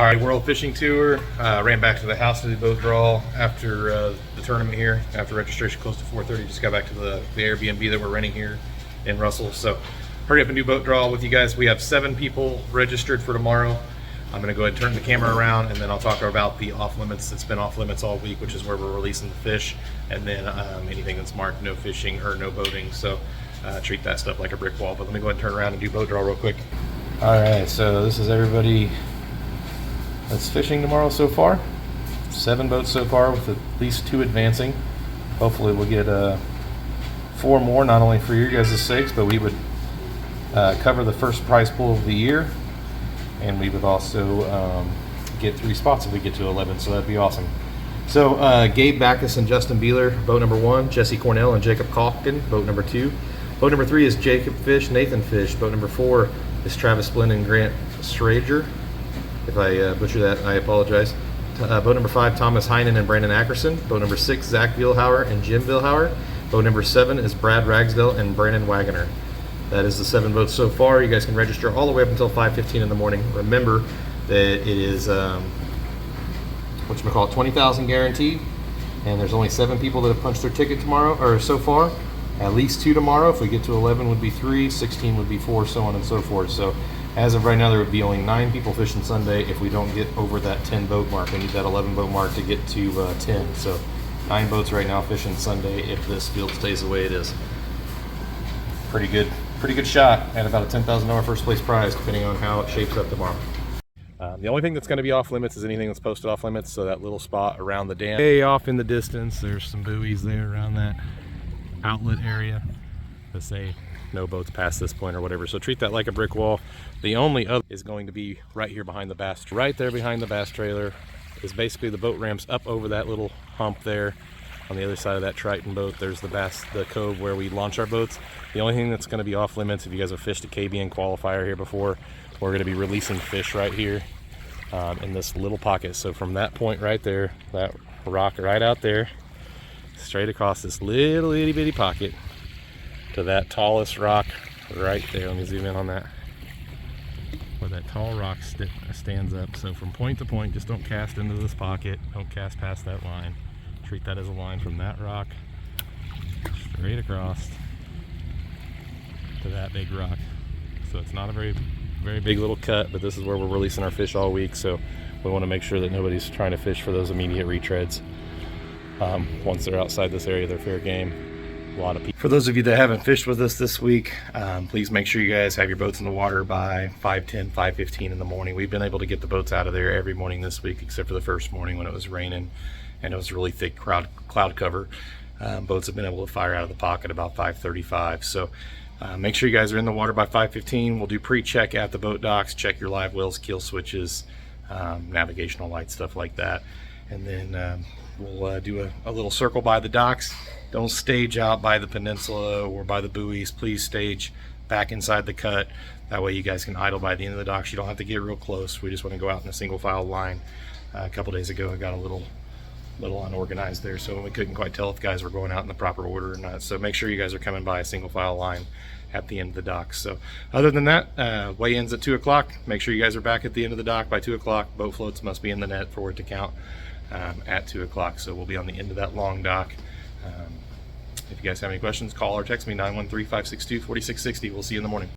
All right, World Fishing Tour. Ran back to the house to do boat draw after the tournament here. After registration closed to 4:30, just got back to the Airbnb that we're renting here in Russell. So hurry up and do boat draw with you guys. We have 7 people registered for tomorrow. I'm gonna go ahead and turn the camera around, and then I'll talk about the off limits. It's been off limits all week, which is where we're releasing the fish, and then anything that's marked no fishing or no boating. So treat that stuff like a brick wall. But let me go ahead and turn around and do boat draw real quick. All right, so this is everybody that's fishing tomorrow so far. 7 boats so far, with at least 2 advancing. Hopefully we'll get 4 more, not only for your guys' sakes, but we would cover the first prize pool of the year, and we would also get 3 spots if we get to 11, so that'd be awesome. So Gabe Backus and Justin Beeler, boat number 1, Jesse Cornell and Jacob Calkin, boat number 2. Boat number 3 is Jacob Fish, Nathan Fish. Boat number 4 is Travis Splin and Grant Schrager. If I butcher that, I apologize. Boat number 5, Thomas Heinen and Brandon Ackerson. Boat number 6, Zach Vilhauer and Jim Vilhauer. Boat number 7 is Brad Ragsdale and Brandon Wagoner. That is the 7 boats so far. You guys can register all the way up until 5:15 in the morning. Remember that it is whatchamacallit, 20,000 guaranteed, and there's only 7 people that have punched their ticket tomorrow, or so far. At least 2 tomorrow. If we get to 11 would be 3, 16 would be 4, so on and so forth. So as of right now, there would be only 9 people fishing Sunday if we don't get over that 10 boat mark. We need that 11 boat mark to get to 10. So 9 boats right now fishing Sunday if this field stays the way it is. Pretty good shot at about a $10,000 first place prize, depending on how it shapes up tomorrow. The only thing that's going to be off limits is anything that's posted off limits. So that little spot around the dam, way off in the distance, there's some buoys there around that outlet area that say no boats past this point or whatever. So treat that like a brick wall. The only other is going to be right here behind the bass. Right there behind the bass trailer is basically the boat ramps up over that little hump there. On the other side of that Triton boat, there's the cove where we launch our boats. The only thing that's going to be off limits, if you guys have fished a KBN qualifier here before, we're going to be releasing fish right here in this little pocket. So from that point right there, that rock right out there, straight across this little itty bitty pocket to that tallest rock right there. Let me zoom in on that, where that tall rock stands up. So from point to point, just don't cast into this pocket, don't cast past that line. Treat that as a line from that rock straight across to that big rock. So it's not a very big little cut, but this is where we're releasing our fish all week. So we want to make sure that nobody's trying to fish for those immediate retreads. Once they're outside this area, they're fair game. A lot of people. For those of you that haven't fished with us this week, please make sure you guys have your boats in the water by 5:10, 5:15 in the morning. We've been able to get the boats out of there every morning this week, except for the first morning when it was raining and it was really thick cloud cover. Boats have been able to fire out of the pocket about 5:35. So make sure you guys are in the water by 5:15. We'll do pre-check at the boat docks, check your live wells, kill switches, navigational lights, stuff like that. And then we'll do a little circle by the docks. Don't stage out by the peninsula or by the buoys. Please stage back inside the cut. That way you guys can idle by the end of the docks. You don't have to get real close. We just want to go out in a single file line. A couple days ago I got a little unorganized there, so we couldn't quite tell if guys were going out in the proper order or not. So make sure you guys are coming by a single file line at the end of the dock. So other than that, weigh-ins at 2 o'clock. Make sure you guys are back at the end of the dock by 2 o'clock. Boat floats must be in the net for it to count at 2 o'clock. So we'll be on the end of that long dock. If you guys have any questions, call or text me, 913-562-4660. We'll see you in the morning.